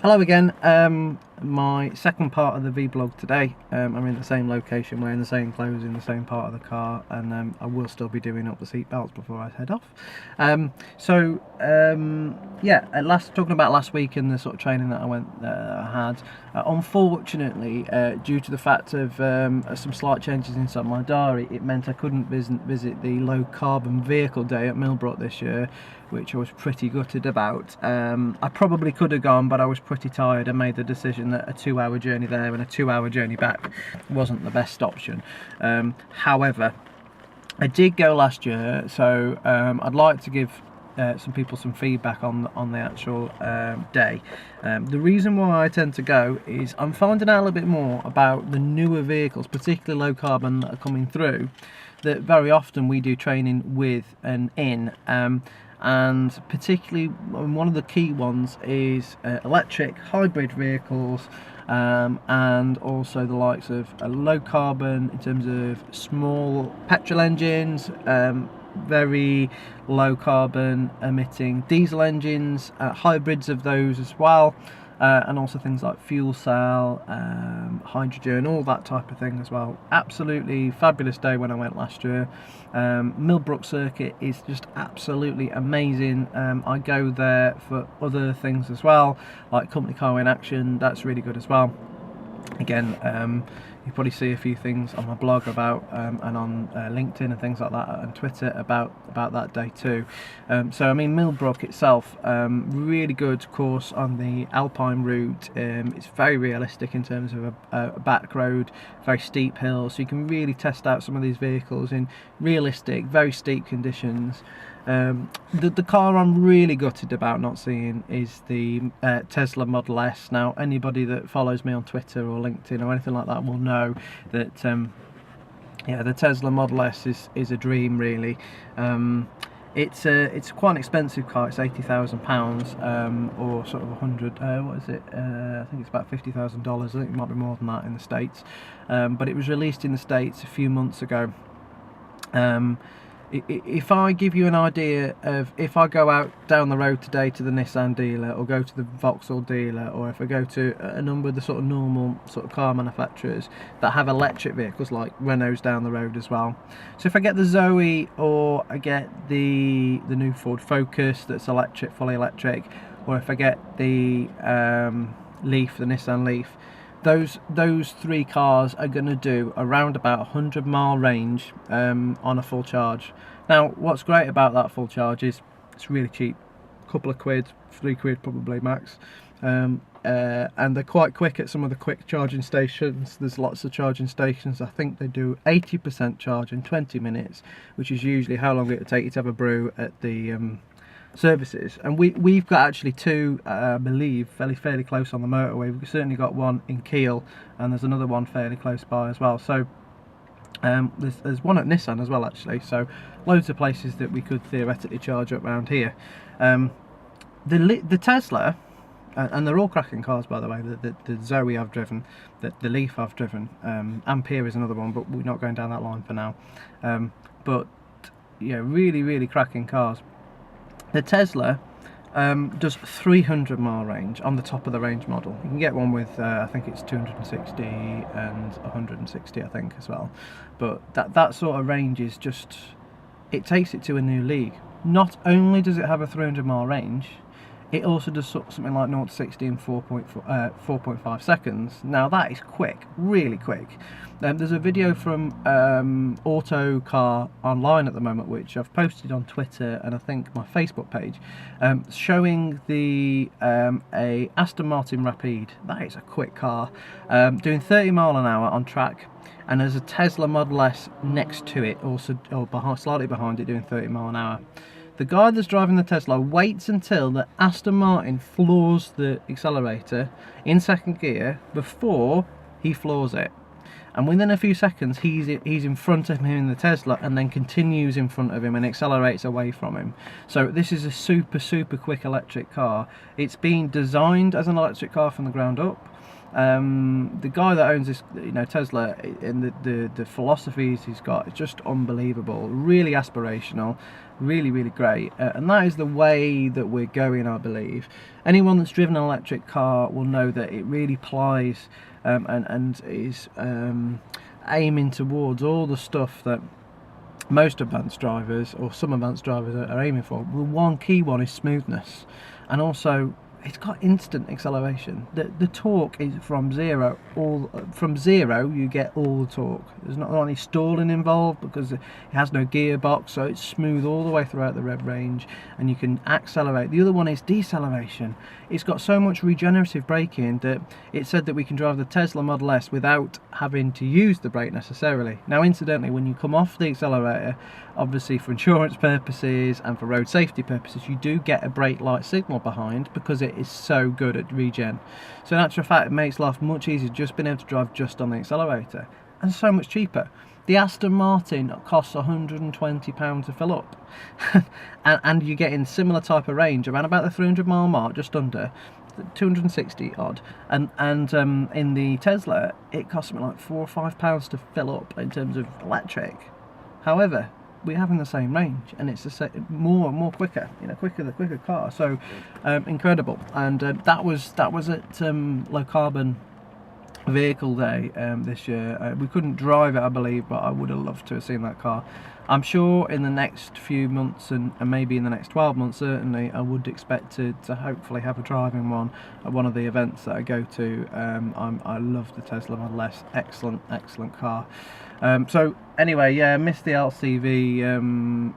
Hello again. My second part of the VBlog today. I'm in the same location, wearing the same clothes, in the same part of the car, and I will still be doing up the seat belts before I head off. Talking about last week and the sort of training that I had. Unfortunately, due to the fact of some slight changes inside my diary, it meant I couldn't visit the low carbon vehicle day at Millbrook this year, which I was pretty gutted about. I probably could have gone, but I was pretty tired and made the decision that a 2-hour journey there and a 2-hour journey back wasn't the best option. However, I did go last year, so I'd like to give some people some feedback on the actual day. The reason why I tend to go is I'm finding out a little bit more about the newer vehicles, particularly low carbon, that are coming through, that very often we do training with and in. And particularly one of the key ones is electric hybrid vehicles, and also the likes of low carbon in terms of small petrol engines, very low carbon emitting diesel engines, hybrids of those as well, and also things like fuel cell, hydrogen, all that type of thing as well. Absolutely fabulous day when I went last year. Millbrook Circuit is just absolutely amazing. I go there for other things as well, like Company Car in Action. That's really good as well. Again, you probably see a few things on my blog about and on LinkedIn and things like that, and Twitter about that day too. So I mean, Millbrook itself, really good course on the Alpine route. It's very realistic in terms of a back road, very steep hills, so you can really test out some of these vehicles in realistic, very steep conditions. The car I'm really gutted about not seeing is the Tesla Model S. Now, anybody that follows me on Twitter or LinkedIn or anything like that will know that the Tesla Model S is a dream, really. It's quite an expensive car. It's £80,000, or sort of 100. What is it? I think it's about $50,000. I think it might be more than that in the States. But it was released in the States a few months ago. If I give you an idea of, if I go out down the road today to the Nissan dealer, or go to the Vauxhall dealer, or if I go to a number of the sort of normal sort of car manufacturers that have electric vehicles, like Renault's down the road as well. So if I get the Zoe, or I get the new Ford Focus that's electric, fully electric, or if I get the Leaf, the Nissan Leaf, those three cars are going to do around about 100-mile range on a full charge. Now, what's great about that full charge is it's really cheap, a couple of quid, £3 probably max, and they're quite quick at some of the quick charging stations. There's lots of charging stations. I think they do 80% charge in 20 minutes, which is usually how long it would take you to have a brew at the services. And we've got actually two, I believe, fairly close on the motorway. We've certainly got one in Kiel, and there's another one fairly close by as well. So there's one at Nissan as well, actually. So loads of places that we could theoretically charge up around here. The Tesla, and they're all cracking cars, by the way. The Zoe I've driven, the Leaf I've driven, Ampere is another one, but we're not going down that line for now. But yeah, really cracking cars. The Tesla does 300-mile range on the top of the range model. You can get one with I think it's 260 and 160, I think, as well. But that sort of range is just, it takes it to a new league. Not only does it have a 300-mile range, it also does something like 0 to 60 in 4.5 seconds. Now that is quick, really quick. There's a video from Auto Car Online at the moment, which I've posted on Twitter and I think my Facebook page, showing the a Aston Martin Rapide. That is a quick car, doing 30 mile an hour on track, and there's a Tesla Model S next to it, also, or slightly behind it, doing 30 mile an hour. The guy that's driving the Tesla waits until the Aston Martin floors the accelerator in second gear before he floors it. And within a few seconds, he's in front of him in the Tesla, and then continues in front of him and accelerates away from him. So this is a super quick electric car. It's been designed as an electric car from the ground up. The guy that owns this, Tesla, and the philosophies he's got is just unbelievable, really aspirational, really great, and that is the way that we're going, I believe. Anyone that's driven an electric car will know that it really plies and is aiming towards all the stuff that most advanced drivers, or some advanced drivers, are aiming for. The one key one is smoothness, and also it's got instant acceleration. The torque is from zero. From zero you get all the torque. There's not any stalling involved because it has no gearbox, so it's smooth all the way throughout the rev range, and you can accelerate. The other one is deceleration. It's got so much regenerative braking that it said that we can drive the Tesla Model S without having to use the brake necessarily. Now, incidentally, when you come off the accelerator, obviously for insurance purposes and for road safety purposes, you do get a brake light signal behind because it is so good at regen. So in actual fact, it makes life much easier just being able to drive just on the accelerator, and so much cheaper. The Aston Martin costs £120 to fill up, and you're getting similar type of range around about the 300 mile mark, just under 260 odd, and in the Tesla it costs me like £4 or £5 to fill up in terms of electric. However, we're having the same range, and it's more quicker, quicker car. So incredible. And that was at low carbon vehicle day this year. We couldn't drive it, I believe, but I would have loved to have seen that car. I'm sure in the next few months, and maybe in the next 12 months certainly, I would expect to hopefully have a driving one at one of the events that I go to. I love the Tesla Model S. Excellent car. So anyway, yeah, missed the LCV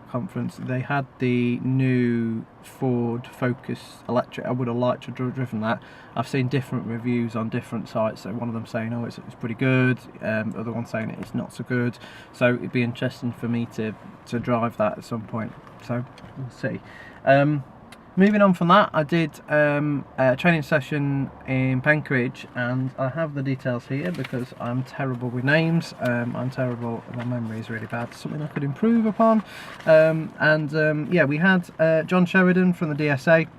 conference. They had the new Ford Focus electric. I would have liked to have driven that. I've seen different reviews on different sites, so one of them saying, oh, it's pretty good, other one saying it's not so good, so it'd be interesting for me to drive that at some point, so we'll see. Moving on from that, I did a training session in Penkridge, and I have the details here because I'm terrible with names. I'm terrible, my memory is really bad, something I could improve upon. Yeah, we had John Sheridan from the DSA,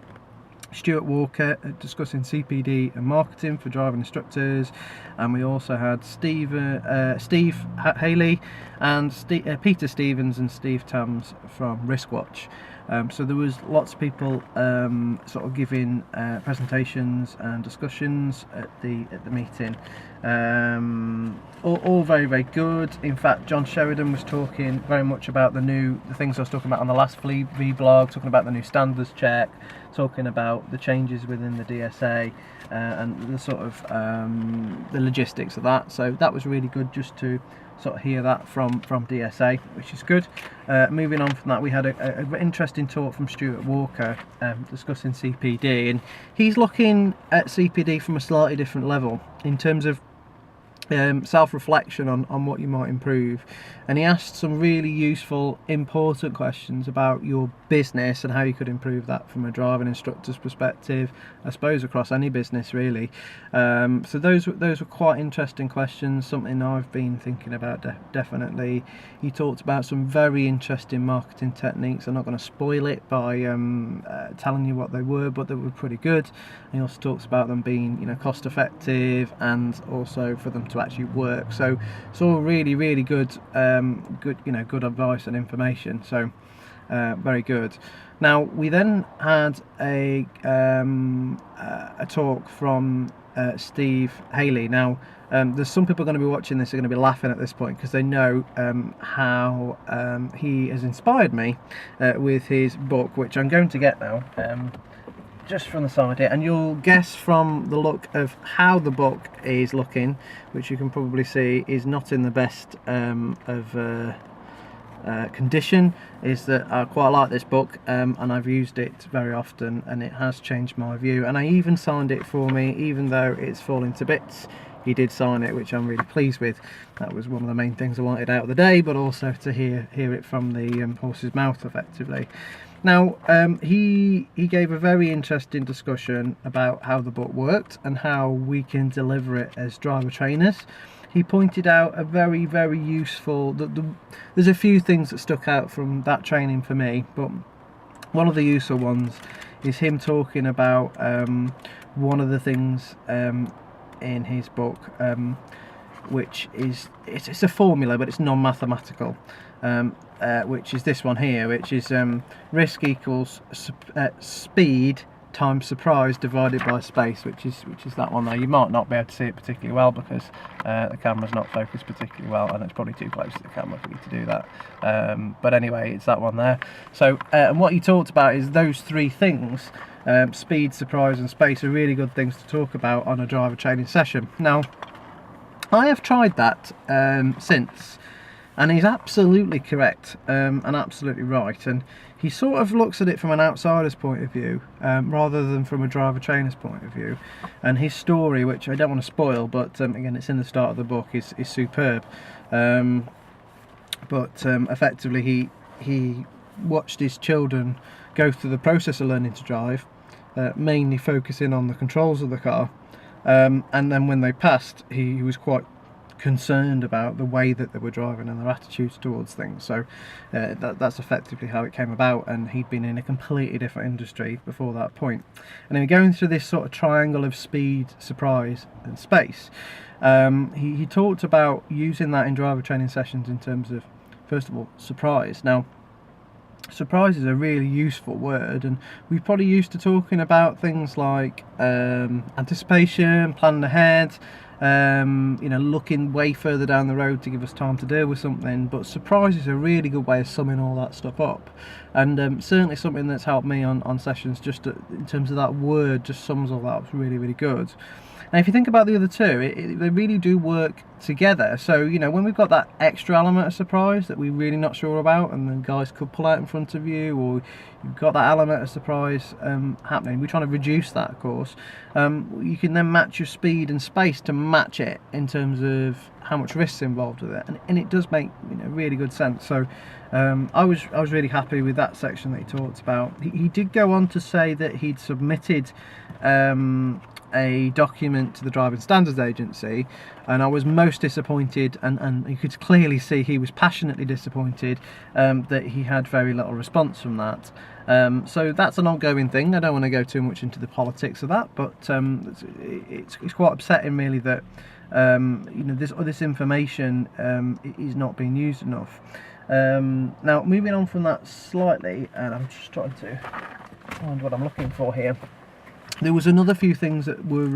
Stuart Walker discussing CPD and marketing for driving instructors, and we also had Steve Haley and Peter Stevens and Steve Tams from Riskwatch. So there was lots of people sort of giving presentations and discussions at the meeting. All very good. In fact, John Sheridan was talking very much about the things I was talking about on the last VBlog, talking about the new standards check, talking about the changes within the DSA and the sort of the logistics of that. So that was really good just to sort of hear that from DSA, which is good. Moving on from that, we had an interesting talk from Stuart Walker discussing CPD, and he's looking at CPD from a slightly different level in terms of self-reflection on what you might improve, and he asked some really useful, important questions about your business and how you could improve that from a driving instructor's perspective, I suppose across any business really. So those were quite interesting questions, something I've been thinking about definitely. He talked about some very interesting marketing techniques. I'm not going to spoil it by telling you what they were, but they were pretty good. He also talks about them being cost effective and also for them to actually work. So it's all really good good advice and information. So very good. Now we then had a talk from Steve Haley. Now there's some people going to be watching this are going to be laughing at this point because they know how he has inspired me with his book, which I'm going to get now. Just from the side here, and you'll guess from the look of how the book is looking, which you can probably see is not in the best of condition, is that I quite like this book, and I've used it very often, and it has changed my view, and I even signed it for me, even though it's falling to bits. He did sign it, which I'm really pleased with. That was one of the main things I wanted out of the day, but also to hear it from the horse's mouth effectively. Now he gave a very interesting discussion about how the book worked and how we can deliver it as driver trainers. He pointed out a very useful, there's a few things that stuck out from that training for me, but one of the useful ones is him talking about one of the things in his book, which is it's a formula, but it's non-mathematical, which is this one here, which is risk equals speed times surprise divided by space, which is that one there. You might not be able to see it particularly well because the camera's not focused particularly well, and it's probably too close to the camera for you to do that. But anyway, it's that one there. So and what he talked about is those three things, speed, surprise and space, are really good things to talk about on a driver training session. Now, I have tried that since, and he's absolutely correct and absolutely right, and he sort of looks at it from an outsider's point of view rather than from a driver trainer's point of view. And his story, which I don't want to spoil, but again, it's in the start of the book, is superb. Effectively he watched his children go through the process of learning to drive, mainly focusing on the controls of the car, and then when they passed, he was quite concerned about the way that they were driving and their attitudes towards things. So that's effectively how it came about, and he'd been in a completely different industry before that point. And then going through this sort of triangle of speed, surprise and space, he talked about using that in driver training sessions in terms of, first of all, surprise. Now, surprise is a really useful word, and we're probably used to talking about things like anticipation, planning ahead, looking way further down the road to give us time to deal with something. But surprise is a really good way of summing all that stuff up, and certainly something that's helped me on sessions, just in terms of that word, just sums all that up really, really good. And if you think about the other two, they really do work together. So, when we've got that extra element of surprise that we're really not sure about, and the guys could pull out in front of you, or you've got that element of surprise happening, we're trying to reduce that, of course. You can then match your speed and space to match it in terms of how much risk's involved with it, and it does make really good sense. So I was really happy with that section that he talked about. He did go on to say that he'd submitted a document to the Driving Standards Agency, and I was most disappointed, and you could clearly see he was passionately disappointed that he had very little response from that. So that's an ongoing thing. I don't want to go too much into the politics of that, but it's quite upsetting really that this information is not being used enough. Now, moving on from that slightly, and I'm just trying to find what I'm looking for here. There was another few things that were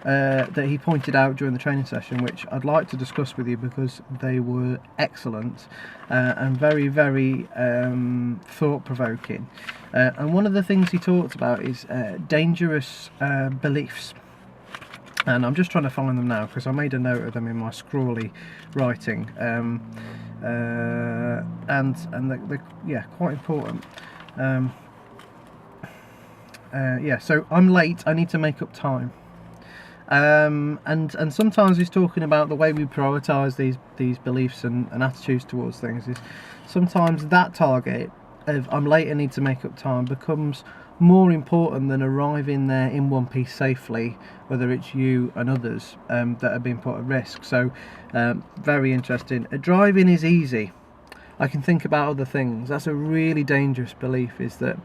that he pointed out during the training session, which I'd like to discuss with you because they were excellent and very, very thought-provoking. And one of the things he talked about is dangerous beliefs. And I'm just trying to find them now because I made a note of them in my scrawly writing, and they're quite important. So I'm late, I need to make up time. And sometimes he's talking about the way we prioritise these beliefs and attitudes towards things. Is sometimes that target of I'm late, I need to make up time becomes more important than arriving there in one piece safely, whether it's you and others that are being put at risk. So very interesting. Driving is easy, I can think about other things. That's a really dangerous belief, is that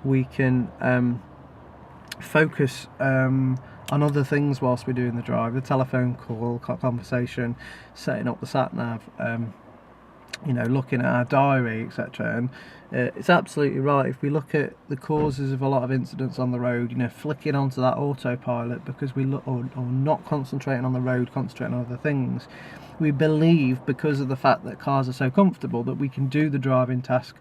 we can focus on other things whilst we're doing the drive, the telephone call, conversation, setting up the sat nav, looking at our diary, etc. And it's absolutely right. If we look at the causes of a lot of incidents on the road, flicking onto that autopilot because we look, or not concentrating on the road, concentrating on other things, we believe, because of the fact that cars are so comfortable, that we can do the driving task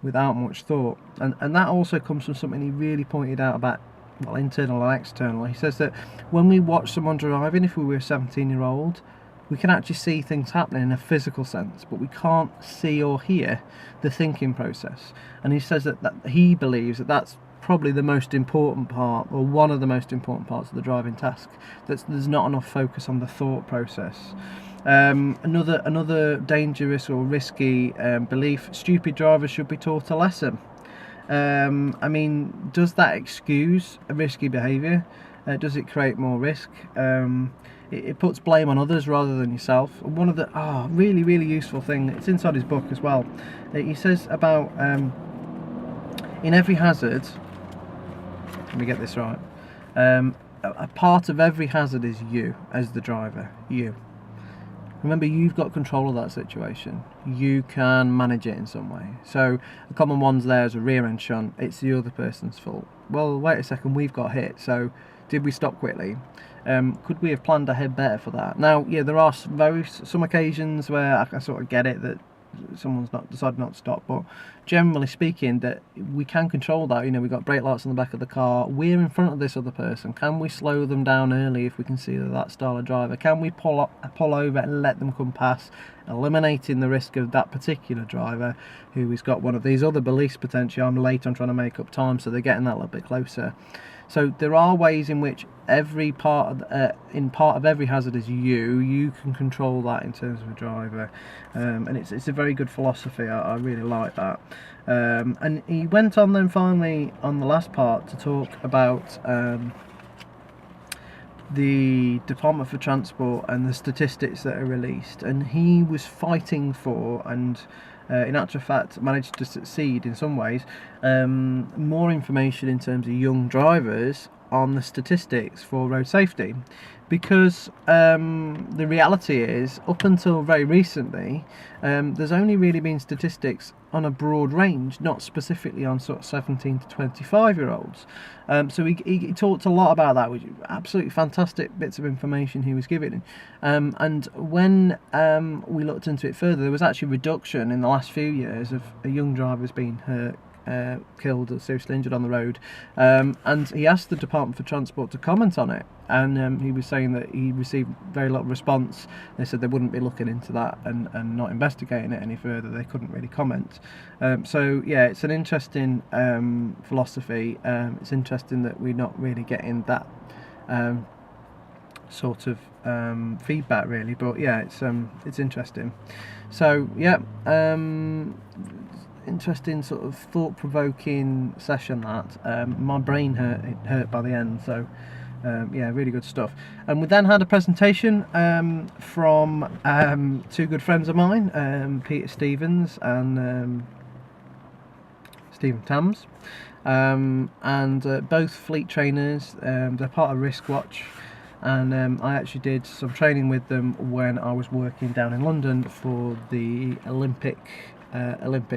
without much thought. And that also comes from something he really pointed out about, well, internal and external. He says that when we watch someone driving, if we were a 17-year-old, we can actually see things happening in a physical sense, but we can't see or hear the thinking process. And he says that he believes that that's probably the most important part, or one of the most important parts of the driving task, that there's not enough focus on the thought process. Another dangerous or risky belief: stupid drivers should be taught a lesson. Does that excuse a risky behaviour? Does it create more risk? It puts blame on others rather than yourself. One of the really, really useful thing, it's inside his book as well. He says about in every hazard Let me get this right. A part of every hazard is you as the driver. You. Remember, you've got control of that situation. You can manage it in some way. So a common one's there is a rear end shunt. It's the other person's fault. Well, wait a second, we've got hit. So did we stop quickly? Could we have planned ahead better for that? Now, yeah, there are some occasions where I can sort of get it that someone's not decided not to stop, but generally speaking, that we can control that. You know, we've got brake lights on the back of the car, we're in front of this other person. Can we slow them down early if we can see that style of driver? Can we pull over and let them come past, eliminating the risk of that particular driver who has got one of these other beliefs, potentially I'm late, I'm trying to make up time, so they're getting that a little bit closer. So there are ways in which every part of every hazard is you can control that in terms of a driver, and it's a very good philosophy. I really like that. And he went on then finally on the last part to talk about the Department for Transport and the statistics that are released, and he was fighting for, and in actual fact managed to succeed in some ways, more information in terms of young drivers on the statistics for road safety, because the reality is, up until very recently, there's only really been statistics on a broad range, not specifically on sort of 17 to 25 year olds. So he talked a lot about that, which is absolutely fantastic bits of information he was giving. And when we looked into it further, there was actually a reduction in the last few years of young drivers being hurt, killed or seriously injured on the road, and he asked the Department for Transport to comment on it, and he was saying that he received very little response. They said they wouldn't be looking into that and not investigating it any further. They couldn't really comment. So yeah, it's an interesting philosophy. It's interesting that we're not really getting that sort of feedback really, but yeah, it's interesting. So yeah, interesting sort of thought-provoking session that my brain hurt by the end. So yeah, really good stuff. And we then had a presentation from two good friends of mine, Peter Stevens and Stephen Tams, and both fleet trainers. They're part of Risk Watch, and I actually did some training with them when I was working down in London for the Olympic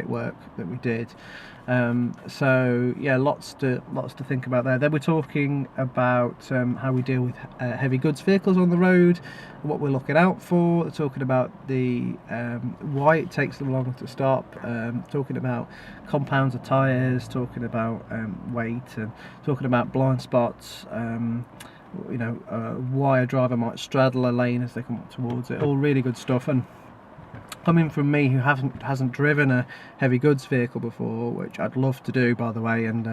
work that we did. So yeah, lots to think about there. They were talking about how we deal with heavy goods vehicles on the road, what we're looking out for. They're talking about the why it takes them longer to stop, talking about compounds of tyres, talking about weight, and talking about blind spots, you know, why a driver might straddle a lane as they come up towards it. All really good stuff. And coming from me, who hasn't driven a heavy goods vehicle before, which I'd love to do, by the way, and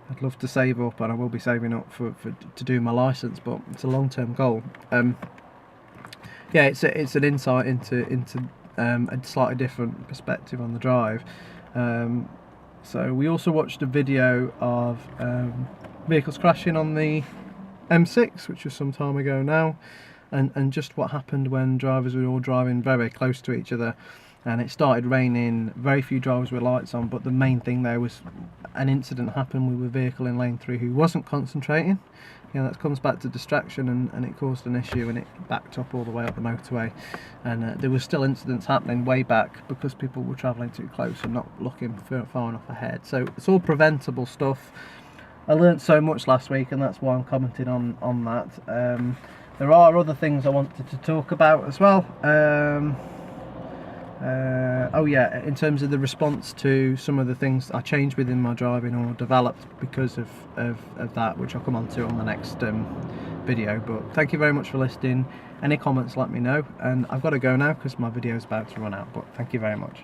I'd love to save up, and I will be saving up to do my license, but it's a long-term goal. Yeah, it's an insight into a slightly different perspective on the drive. So we also watched a video of vehicles crashing on the M6, which was some time ago now. And just what happened when drivers were all driving very, very close to each other, and it started raining. Very few drivers with lights on, but the main thing there was an incident happened with a vehicle in lane 3 who wasn't concentrating. You know, that comes back to distraction, and it caused an issue, and it backed up all the way up the motorway. And there were still incidents happening way back because people were travelling too close and not looking far enough ahead. So it's all preventable stuff. I learnt so much last week, and that's why I'm commenting on that. There are other things I wanted to talk about as well. Oh yeah, in terms of the response to some of the things I changed within my driving or developed because of that, which I'll come on to on the next video. But thank you very much for listening. Any comments, let me know. And I've got to go now because my video is about to run out, but thank you very much.